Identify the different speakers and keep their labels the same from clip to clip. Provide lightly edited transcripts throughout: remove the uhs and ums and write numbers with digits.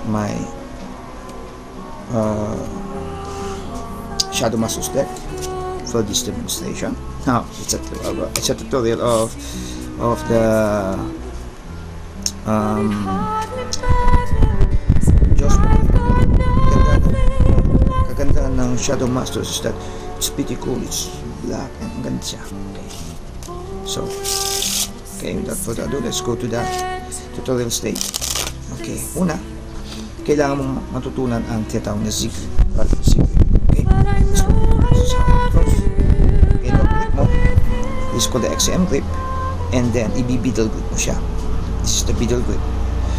Speaker 1: my Shadow Masters deck for this demonstration. Now it's a tutorial of the kaganda ng Shadow Masters is that it's pretty cool. It's black and ang ganda siya. Okay, so without further ado, let's go to the tutorial stage. Okay, una, kailangan mong matutunan ang tinatawag na Z grip. Okay, let's go. This is how it goes. Okay, long grip mo. This is called the XM grip, and then ibibiddle grip mo siya. This is the biddle grip.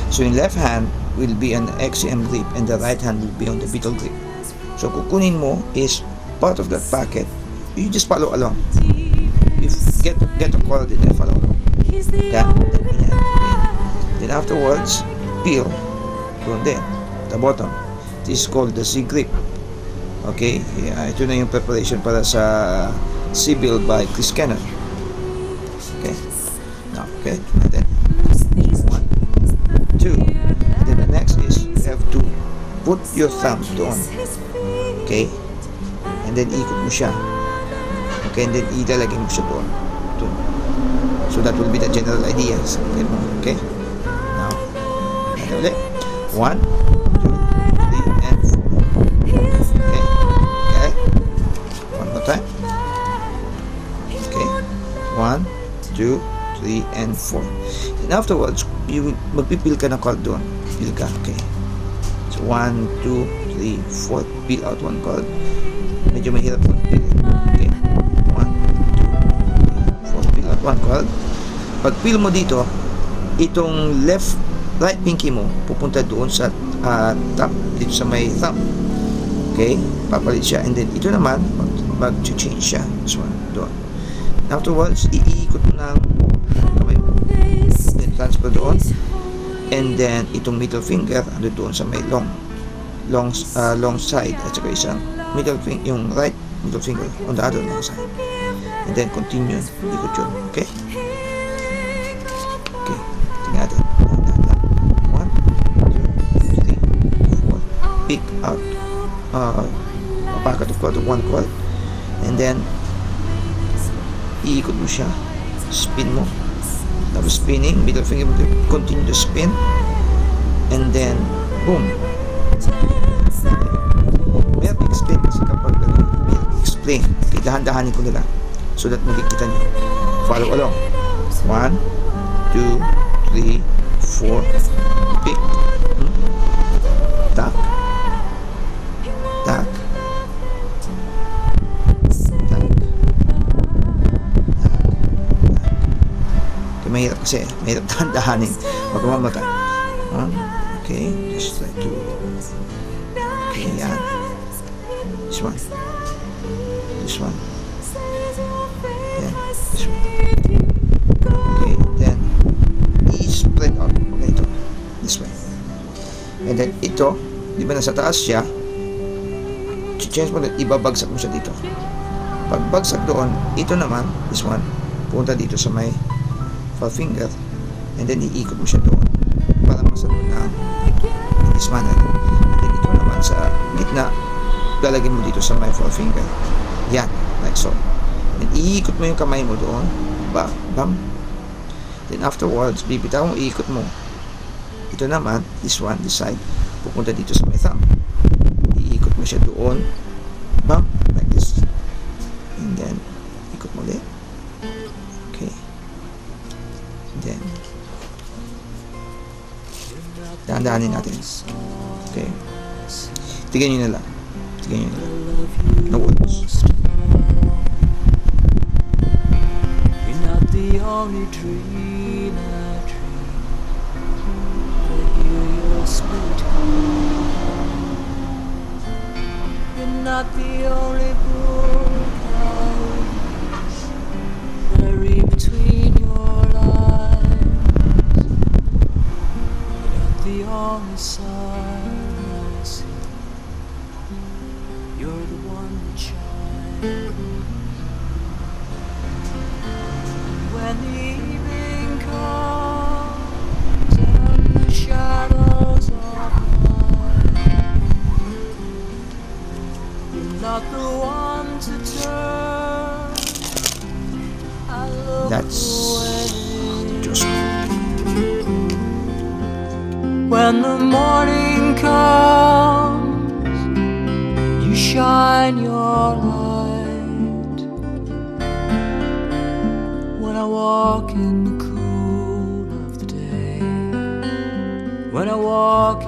Speaker 1: So in left hand will be an XM grip, and the right hand will be on the biddle grip. So kukunin mo is part of that packet. You just follow along. You get a chord and then follow along. Then afterwards, peel doon din, the bottom. This is called the Z grip. Okay, ito na yung preparation para sa Sibyl by Chris Kenner. Okay, now, okay, and then 1, 2, and then the next is you have to put your thumb doon. Okay, and then ikot mo siya. Okay, and then ilalagay mo siya doon. So that will be the general idea. Okay, now, and ulit. 1, 2, 3, and 4. Okay, one more time. Okay, 1, 2, 3, and 4. And afterwards, you magpipil ka ng chord doon. Pil ka, okay. So 1, 2, 3, 4. Peel out one chord. Medyo mahirap mag-pil. Okay, 1, 2, 3, 4. Peel out one chord. Pag peel mo dito, itong right pinky mo pupunta doon sa top, dito sa may thumb. Okay, papalit siya, and then ito naman mag-change siya. This one, doon. Afterwards, iikot mo ng kamay mo, then transfer doon, and then itong middle finger ando doon sa may long side, at saka isang middle finger, yung right middle finger on the other long side, and then continue ikot yun. Okay, tingnan natin. 1, 2, 3, 4. Pick out a packet of chord, one chord, and then iikot mo siya, spin mo, tapos spinning, middle finger mo, continue to spin, and then boom. May explain kasi kapag explain, okay, dahan-dahanin ko nila so that makikita nyo. Follow along. 1, 2, 3, 4. Pick. Tack. Tack. Tack. Okay, mahirap kasi. Mahirap dahan-dahanin. Magmamamatay. Okay, just like to. Okay, yan. This one. This one. Then, this one. Okay, then spread out ganito, this way, and then ito, di ba nasa taas siya, change mo na, ibabagsak mo siya dito. Pag bagsak doon, ito naman, this one, punta dito sa may forefinger, and then iikot mo siya doon para masunod na in this manner, and then ito naman sa gitna, lalagyan mo dito sa may forefinger, yan, like so, and iikot mo yung kamay mo doon, bam. Then afterwards, bibitaw mo, iikot mo. Ito naman, this one, this side, pupunta dito sa my thumb. Iikot mo siya doon. Bam, like this. And then, ikot mo ulit. Okay. And then, dahan-dahanin natin. Okay. Tignan nyo na lang. Tignan nyo na lang. No words.
Speaker 2: You're not the only dream I dream, but hear your spirit call. You're not the only book I read, that I read between your lines. You're not the only sign I see, you're the one that shines. When the evening comes and the shadows are I look
Speaker 1: That's
Speaker 2: away.
Speaker 1: Diyos ko.
Speaker 2: When the morning comes, you shine your light. When I walk in the cool of the day, when I walk